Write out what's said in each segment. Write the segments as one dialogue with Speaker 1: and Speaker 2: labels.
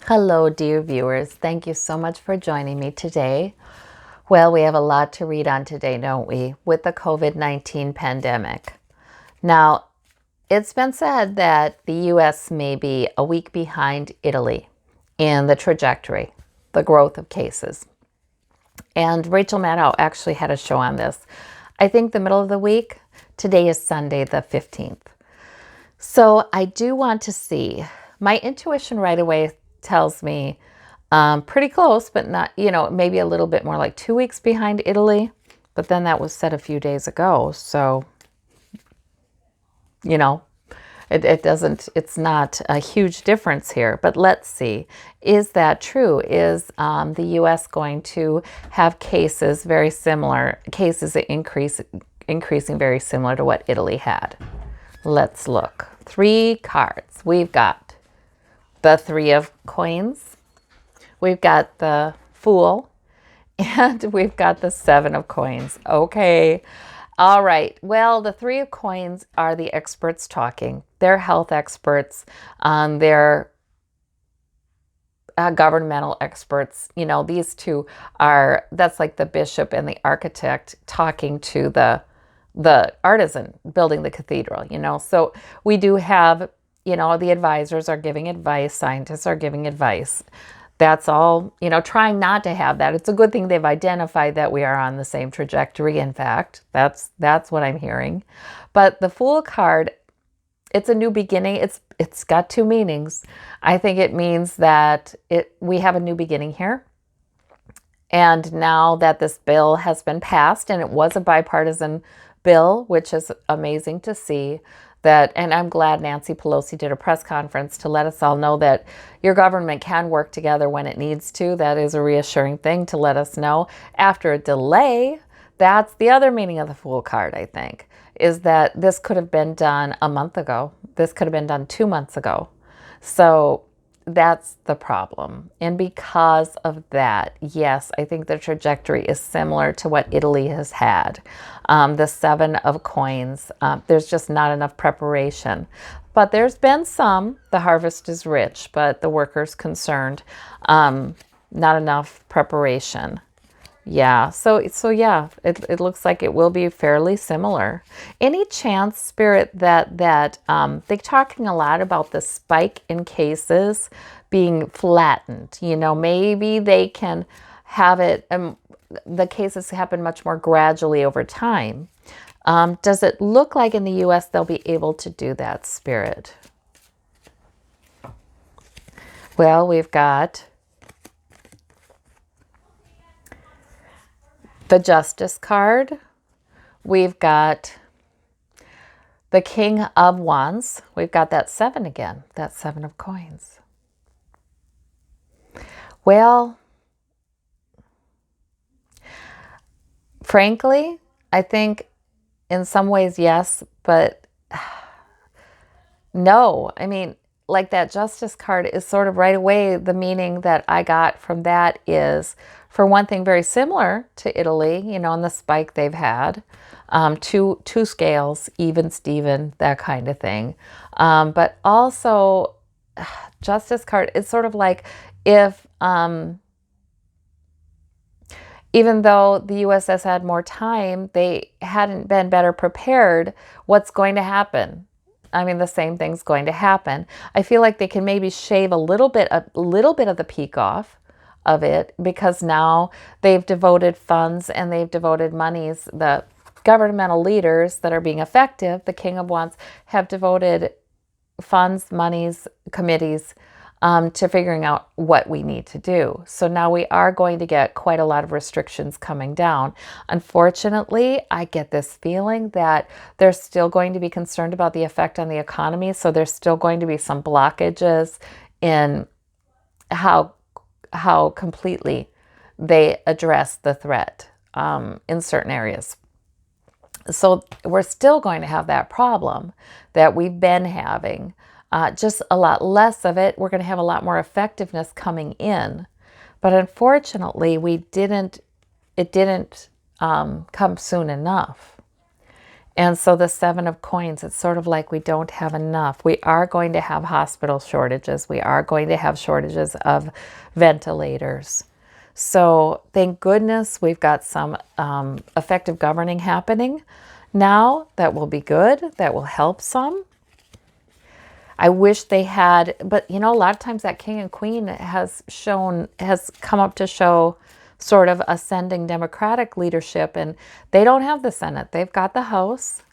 Speaker 1: Hello, dear viewers. Thank you so much for joining me today. Well, we have a lot to read on today, don't we, with the COVID-19 pandemic. Now, it's been said that the U.S. may be a week behind Italy in the trajectory, the growth of cases. And Rachel Maddow actually had a show on this. I think the middle of the week. Today is Sunday the 15th. So I do want to see. My intuition right away tells me pretty close, but not, maybe a little bit more like 2 weeks behind Italy. But then that was said a few days ago. So, you know, it's not a huge difference here. But let's see. Is that true? Is the U.S. going to have cases very similar, cases increasing very similar to what Italy had? Let's look. 3 cards. We've got the 3 of coins. We've got the Fool. And we've got the 7 of coins. Okay. All right. Well, the 3 of coins are the experts talking. They're health experts. They're governmental experts. These two are, that's like the bishop and the architect talking to the artisan building the cathedral, So we do have, the advisors are giving advice, scientists are giving advice. That's all, trying not to have that. It's a good thing they've identified that we are on the same trajectory. In fact, that's what I'm hearing. But the Fool card, it's a new beginning. It's got 2 meanings. I think it means that we have a new beginning here. And now that this bill has been passed, and it was a bipartisan bill, which is amazing to see that, and I'm glad Nancy Pelosi did a press conference to let us all know that your government can work together when it needs to. That is a reassuring thing to let us know. After a delay, that's the other meaning of the Fool card, I think, is that this could have been done a month ago. This could have been done 2 months ago. So that's the problem. And because of that, yes, I think the trajectory is similar to what Italy has had. The 7 of coins, there's just not enough preparation. But there's been some. The harvest is rich, but the workers concerned. Not enough preparation. Yeah, so yeah, it looks like it will be fairly similar. Any chance, Spirit, that they're talking a lot about the spike in cases being flattened? Maybe they can have it, the cases happen much more gradually over time. Does it look like in the U.S. they'll be able to do that, Spirit? Well, we've got the Justice card. We've got the King of Wands. We've got that 7 again, that 7 of coins. Well, frankly, I think in some ways, yes, but no. I mean, like that Justice card is sort of right away, the meaning that I got from that is, for one thing, very similar to Italy, and the spike they've had. Two scales, even Steven, that kind of thing. But also, Justice card, it's sort of like if, even though the U.S. has had more time, they hadn't been better prepared, what's going to happen? I mean, the same thing's going to happen. I feel like they can maybe shave a little bit of the peak off of it, because now they've devoted funds and they've devoted monies. The governmental leaders that are being effective, the King of Wands, have devoted funds, monies, committees to figuring out what we need to do. So now we are going to get quite a lot of restrictions coming down. Unfortunately, I get this feeling that they're still going to be concerned about the effect on the economy. So there's still going to be some blockages in how completely they address the threat in certain areas. So we're still going to have that problem that we've been having, just a lot less of it. We're going to have a lot more effectiveness coming in. But unfortunately, it didn't come soon enough. And so the Seven of Coins, it's sort of like we don't have enough. We are going to have hospital shortages. We are going to have shortages of ventilators. So thank goodness we've got some effective governing happening now. That will be good. That will help some. I wish they had, but you know, a lot of times that king and queen has come up to show sort of ascending democratic leadership, and they don't have the Senate. They've got the House.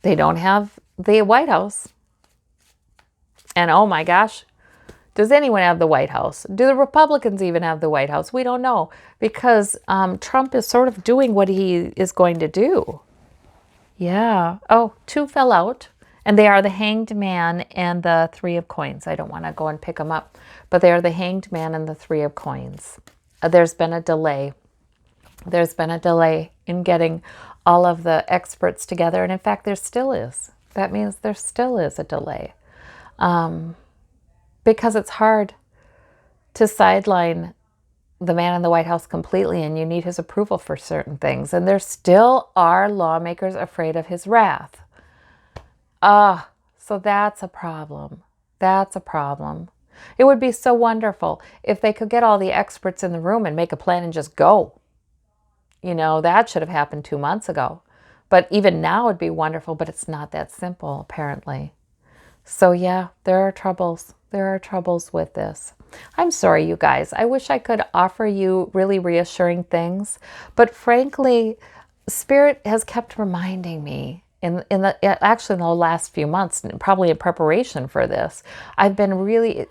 Speaker 1: They don't have the White House. And oh my gosh, does anyone have the White House? Do the Republicans even have the White House? We don't know, because Trump is sort of doing what he is going to do. Yeah. Oh, two fell out. And they are the Hanged Man and the Three of Coins. I don't want to go and pick them up, but they are the Hanged Man and the Three of Coins. There's been a delay. There's been a delay in getting all of the experts together. And in fact, there still is. That means there still is a delay. Because it's hard to sideline the man in the White House completely, and you need his approval for certain things. And there still are lawmakers afraid of his wrath. So that's a problem. That's a problem. It would be so wonderful if they could get all the experts in the room and make a plan and just go. You know, that should have happened 2 months ago. But even now it'd be wonderful, but it's not that simple, apparently. So yeah, there are troubles. There are troubles with this. I'm sorry, you guys. I wish I could offer you really reassuring things, but frankly, Spirit has kept reminding me actually in the last few months, probably in preparation for this, I've been really,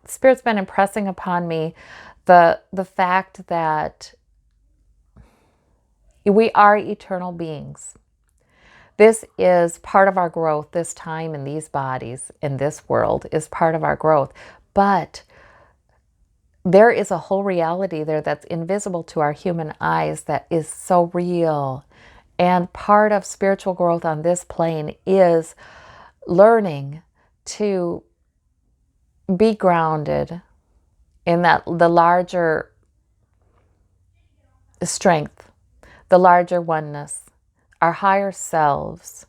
Speaker 1: Spirit's been impressing upon me the fact that we are eternal beings. This is part of our growth. This time in these bodies, in this world, is part of our growth. But there is a whole reality there that's invisible to our human eyes that is so real. And part of spiritual growth on this plane is learning to be grounded in the larger strength, the larger oneness, our higher selves,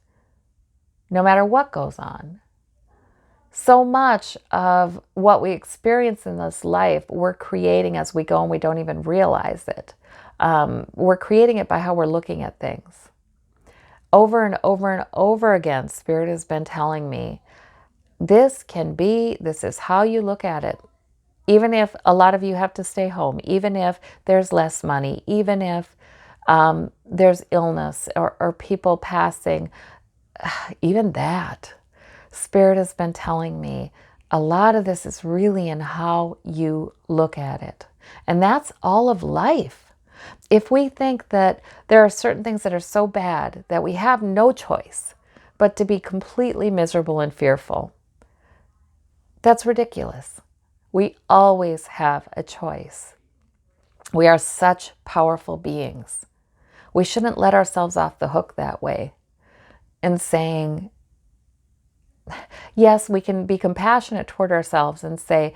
Speaker 1: no matter what goes on. So much of what we experience in this life, we're creating as we go, and we don't even realize it. We're creating it by how we're looking at things. Over and over and over again, Spirit has been telling me, this is how you look at it. Even if a lot of you have to stay home, even if there's less money, even if there's illness or people passing, even that. Spirit has been telling me a lot of this is really in how you look at it. And that's all of life. If we think that there are certain things that are so bad that we have no choice but to be completely miserable and fearful, that's ridiculous. We always have a choice. We are such powerful beings. We shouldn't let ourselves off the hook that way and saying, yes, we can be compassionate toward ourselves and say,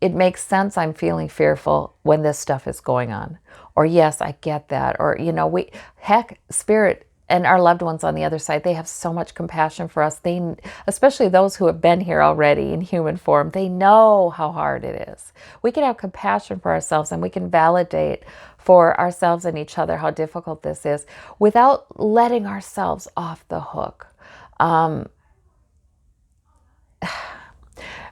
Speaker 1: it makes sense I'm feeling fearful when this stuff is going on. Or yes, I get that. Or, Spirit and our loved ones on the other side, they have so much compassion for us. Especially those who have been here already in human form, they know how hard it is. We can have compassion for ourselves, and we can validate for ourselves and each other how difficult this is without letting ourselves off the hook.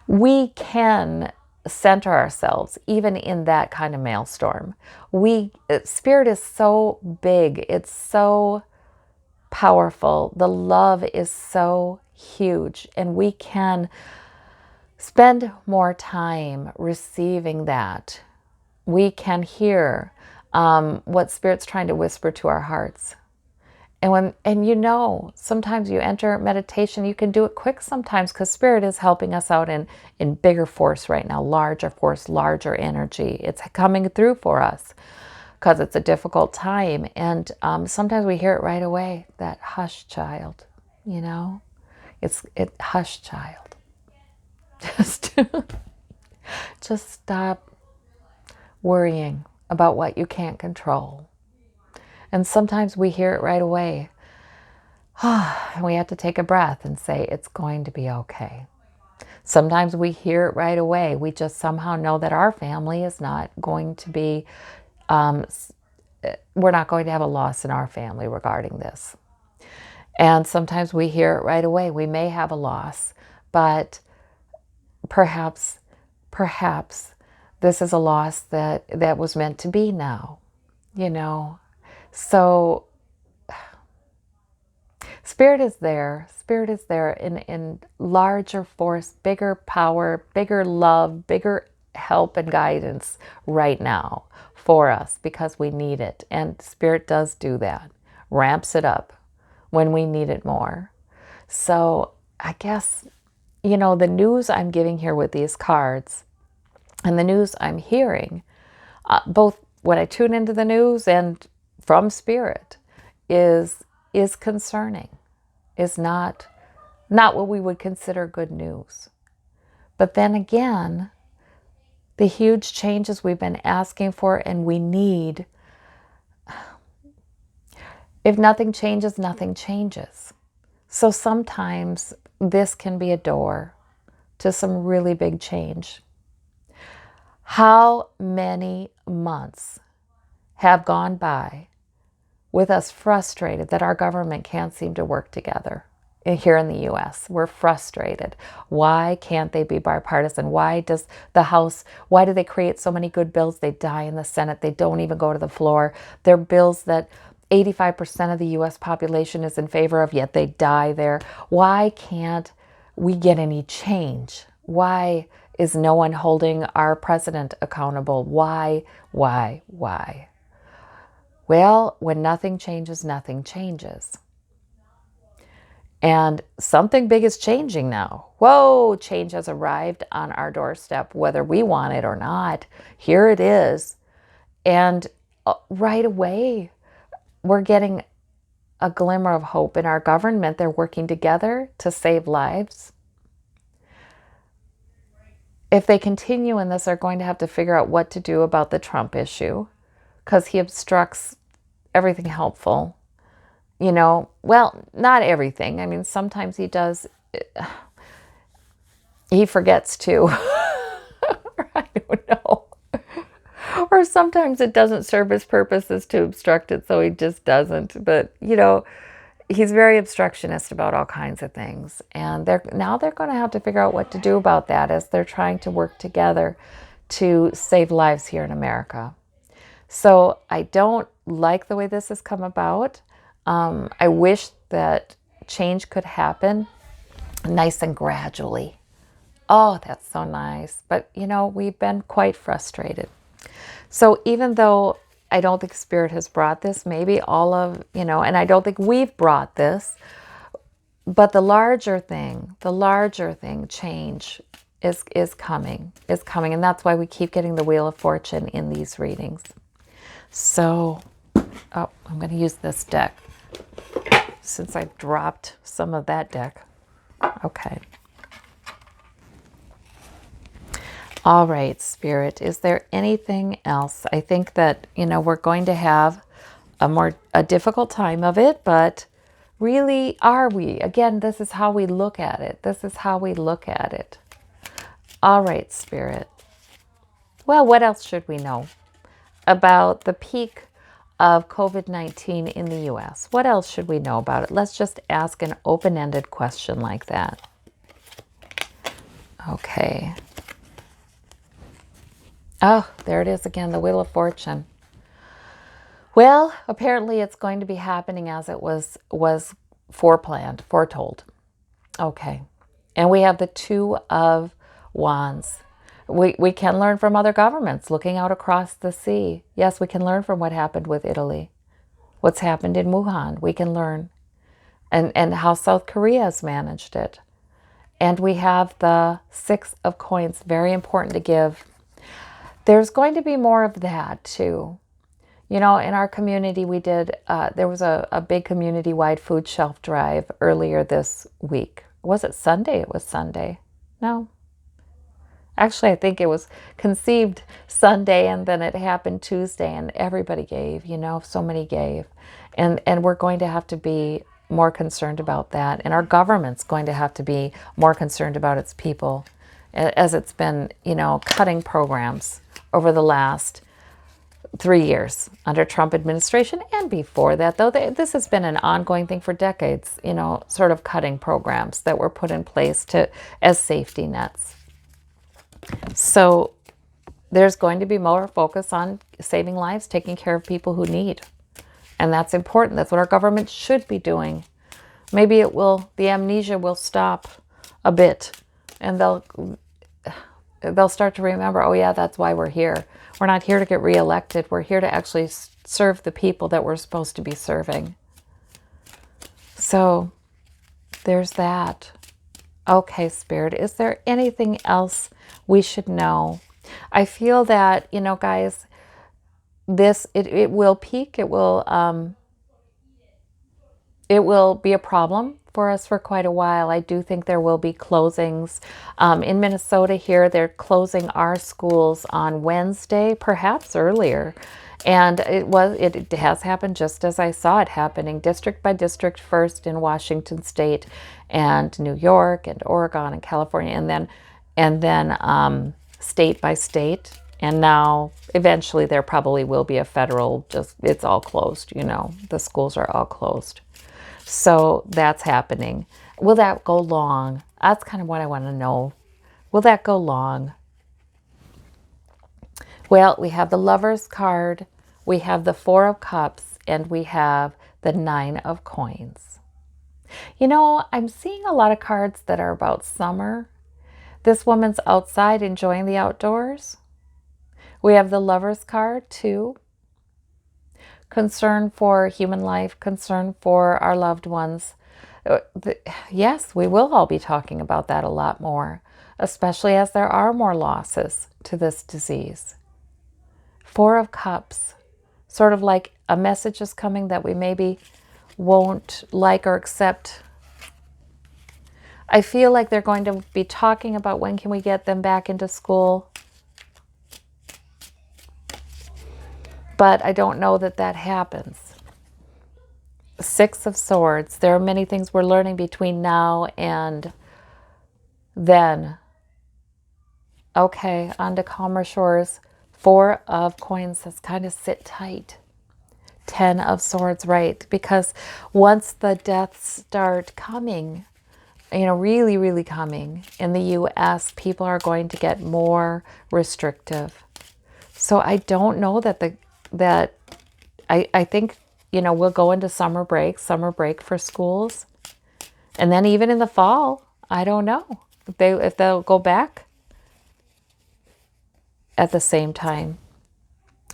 Speaker 1: We can center ourselves even in that kind of maelstrom. Spirit is so big. It's so powerful. The love is so huge, and we can spend more time receiving that. We can hear what Spirit's trying to whisper to our hearts. And sometimes you enter meditation, you can do it quick sometimes because Spirit is helping us out in bigger force right now, larger force, larger energy. It's coming through for us because it's a difficult time. And sometimes we hear it right away, that hush, child, hush, child. Just stop worrying about what you can't control. And sometimes we hear it right away. And we have to take a breath and say, it's going to be okay. Sometimes we hear it right away. We just somehow know that our family is not going to be, we're not going to have a loss in our family regarding this. And sometimes we hear it right away. We may have a loss, but perhaps this is a loss that was meant to be now, you know. So Spirit is there. Spirit is there in larger force, bigger power, bigger love, bigger help and guidance right now for us because we need it. And Spirit does do that, ramps it up when we need it more. So I guess, you know, the news I'm giving here with these cards and the news I'm hearing, both when I tune into the news and from Spirit, is concerning, is not what we would consider good news. But then again, the huge changes we've been asking for and we need, if nothing changes, nothing changes. So sometimes this can be a door to some really big change. How many months have gone by with us frustrated that our government can't seem to work together here in the US? We're frustrated. Why can't they be bipartisan? Why does the House, why do they create so many good bills? They die in the Senate. They don't even go to the floor. They're bills that 85% of the US population is in favor of, yet they die there. Why can't we get any change? Why is no one holding our president accountable? Why? Well, when nothing changes, nothing changes. And something big is changing now. Whoa, change has arrived on our doorstep, whether we want it or not. Here it is. And right away, we're getting a glimmer of hope in our government. They're working together to save lives. If they continue in this, they're going to have to figure out what to do about the Trump issue because he obstructs everything helpful. You know, well, not everything. I mean, sometimes he does, he forgets to. I don't know. Or sometimes it doesn't serve his purposes to obstruct it, so he just doesn't. But, you know, he's very obstructionist about all kinds of things. And now they're going to have to figure out what to do about that as they're trying to work together to save lives here in America. So I don't like the way this has come about. I wish that change could happen nice and gradually. Oh, that's so nice. But, you know, we've been quite frustrated. So even though I don't think Spirit has brought this, maybe all of, you know, and I don't think we've brought this, but the larger thing, change is coming. And that's why we keep getting the Wheel of Fortune in these readings. So, oh, I'm going to use this deck since I dropped some of that deck. Okay. All right, Spirit, is there anything else? I think that, you know, we're going to have a difficult time of it, but really, are we? Again, this is how we look at it. This is how we look at it. All right, Spirit. Well, what else should we know about the peak of COVID-19 in the US? What else should we know about it? Let's just ask an open-ended question like that. Okay. Oh, there it is again, the Wheel of Fortune. Well, apparently it's going to be happening as it was foretold. Okay. And we have the Two of Wands. We can learn from other governments looking out across the sea. Yes, we can learn from what happened with Italy, what's happened in Wuhan. We can learn. And how South Korea has managed it. And we have the Six of Coins, very important to give. There's going to be more of that too. You know, in our community, we did, there was a big community-wide food shelf drive earlier this week. Was it Sunday? It was Sunday. No. Actually, I think it was conceived Sunday and then it happened Tuesday, and everybody gave, so many gave. And we're going to have to be more concerned about that. And our government's going to have to be more concerned about its people, as it's been, cutting programs over the last 3 years under Trump administration. And before that, though, this has been an ongoing thing for decades, sort of cutting programs that were put in place as safety nets. So there's going to be more focus on saving lives, taking care of people who need. And that's important. That's what our government should be doing. Maybe the amnesia will stop a bit, and they'll start to remember, oh yeah, that's why we're here. We're not here to get reelected. We're here to actually serve the people that we're supposed to be serving. So there's that. Okay, Spirit, is there anything else we should know? I feel that, guys, it will peak. It will be a problem for us for quite a while. I do think there will be closings. In Minnesota here, they're closing our schools on Wednesday, perhaps earlier. And it has happened just as I saw it happening, district by district, first in Washington State and New York and Oregon and California, and then state by state. And now eventually there probably will be a federal, it's all closed, the schools are all closed. So that's happening. Will that go long? That's kind of what I want to know. Will that go long? Well, we have the Lover's card, we have the Four of Cups, and we have the Nine of Coins. I'm seeing a lot of cards that are about summer. This woman's outside enjoying the outdoors. We have the Lover's card too. Concern for human life, concern for our loved ones. Yes, we will all be talking about that a lot more, especially as there are more losses to this disease. Four of Cups, sort of like a message is coming that we maybe won't like or accept. I feel like they're going to be talking about when can we get them back into school. But I don't know that happens. Six of Swords. There are many things we're learning between now and then. Okay, on to calmer shores. Four of Coins. Let's kind of sit tight. 10 of Swords, right? Because once the deaths start coming, really, really coming in the U.S., people are going to get more restrictive. So I don't know that I think, we'll go into summer break for schools. And then even in the fall, I don't know if they'll go back at the same time.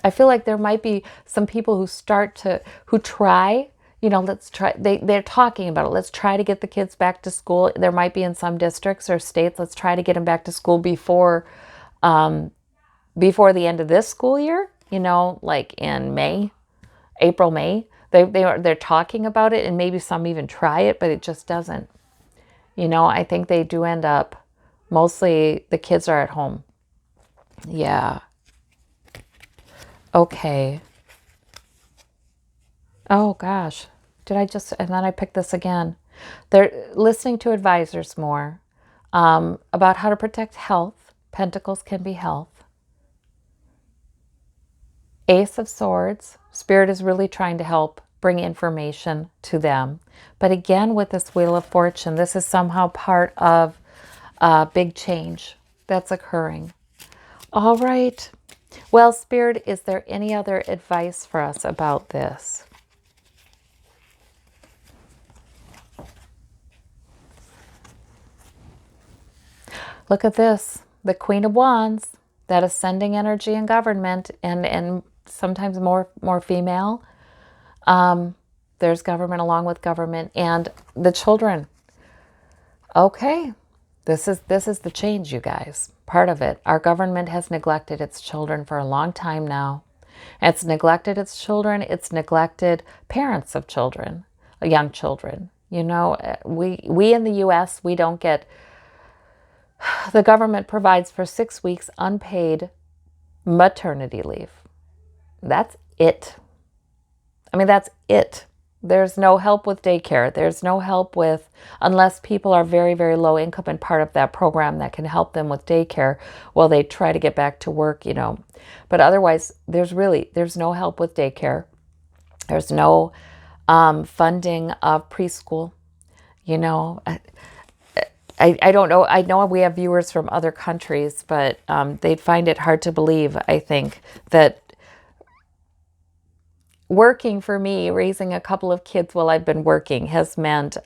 Speaker 1: I feel like there might be some people who try, let's try, they're talking about it. Let's try to get the kids back to school. There might be in some districts or states, let's try to get them back to school before the end of this school year, like in April, May. They're talking about it, and maybe some even try it, but it just doesn't. I think they do end up, mostly the kids are at home. Yeah. Okay. Oh gosh. And then I picked this again. They're listening to advisors more about how to protect health. Pentacles can be health. Ace of Swords. Spirit is really trying to help bring information to them. But again, with this Wheel of Fortune, this is somehow part of a big change that's occurring. All right. Well, Spirit, is there any other advice for us about this? Look at this. The Queen of Wands, that ascending energy in government, and sometimes more female. There's government along with government, and the children. Okay. This is the change, you guys. Part of it. Our government has neglected its children for a long time now. It's neglected its children. It's neglected parents of children, young children. We in the U.S., we don't get The government provides for 6 weeks unpaid maternity leave. That's it. I mean, that's it. There's no help with daycare. There's no help with, unless people are very, very low income and part of that program that can help them with daycare while they try to get back to work, you know. But otherwise, there's no help with daycare. There's no funding of preschool, you know. I don't know. I know we have viewers from other countries, but they'd find it hard to believe, I think, that working for me, raising a couple of kids while I've been working has meant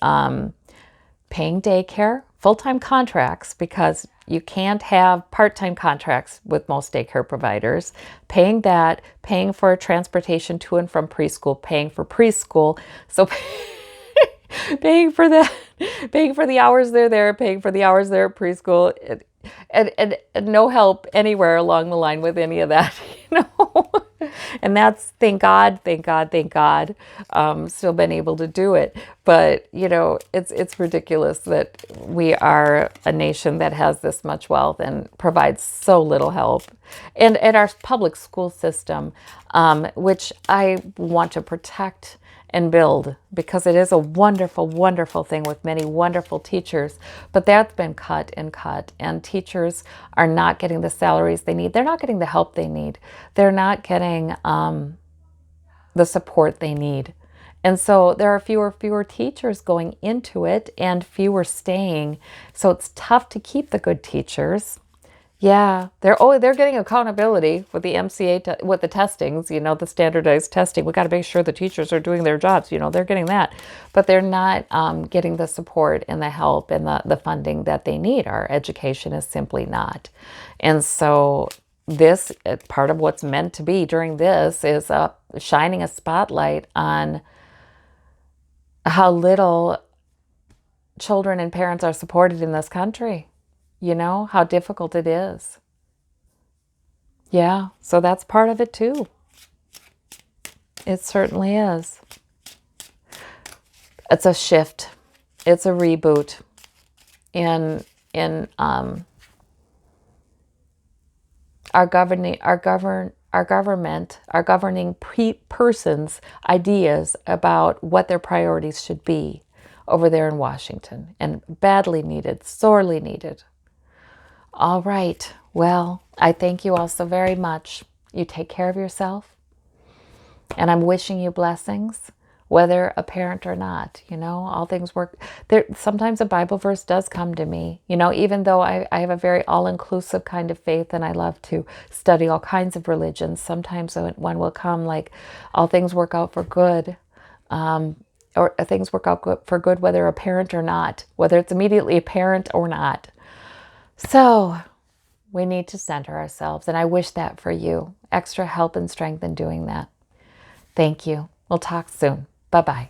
Speaker 1: paying daycare, full-time contracts, because you can't have part-time contracts with most daycare providers, paying that, paying for transportation to and from preschool, paying for preschool. So paying for that, paying for the hours they're there, paying for the hours they're at preschool, and no help anywhere along the line with any of that, you know. And that's, thank God, thank God, thank God, still been able to do it. But, you know, it's ridiculous that we are a nation that has this much wealth and provides so little help. And our public school system, which I want to protect and build, because it is a wonderful, wonderful thing with many wonderful teachers, but that's been cut, and teachers are not getting the salaries they need. They're not getting the help they need. They're not getting the support they need. And so there are fewer teachers going into it and fewer staying. So it's tough to keep the good teachers. Yeah, they're getting accountability with the MCA, with the testings, you know, the standardized testing. We got to make sure the teachers are doing their jobs, you know, they're getting that. But they're not getting the support and the help and the funding that they need. Our education is simply not. And so this, part of what's meant to be during this is shining a spotlight on how little children and parents are supported in this country. You know, how difficult it is. Yeah, so that's part of it too. It certainly is. It's a shift. It's a reboot in our governing person's ideas about what their priorities should be over there in Washington, and badly needed, sorely needed. All right. Well, I thank you all so very much. You take care of yourself. And I'm wishing you blessings, whether a parent or not. You know, all things work. There, sometimes a Bible verse does come to me. You know, even though I have a very all-inclusive kind of faith and I love to study all kinds of religions, sometimes one will come like, all things work out for good. Or things work out for good, whether a parent or not, whether it's immediately apparent or not. So we need to center ourselves, and I wish that for you. Extra help and strength in doing that. Thank you. We'll talk soon. Bye-bye.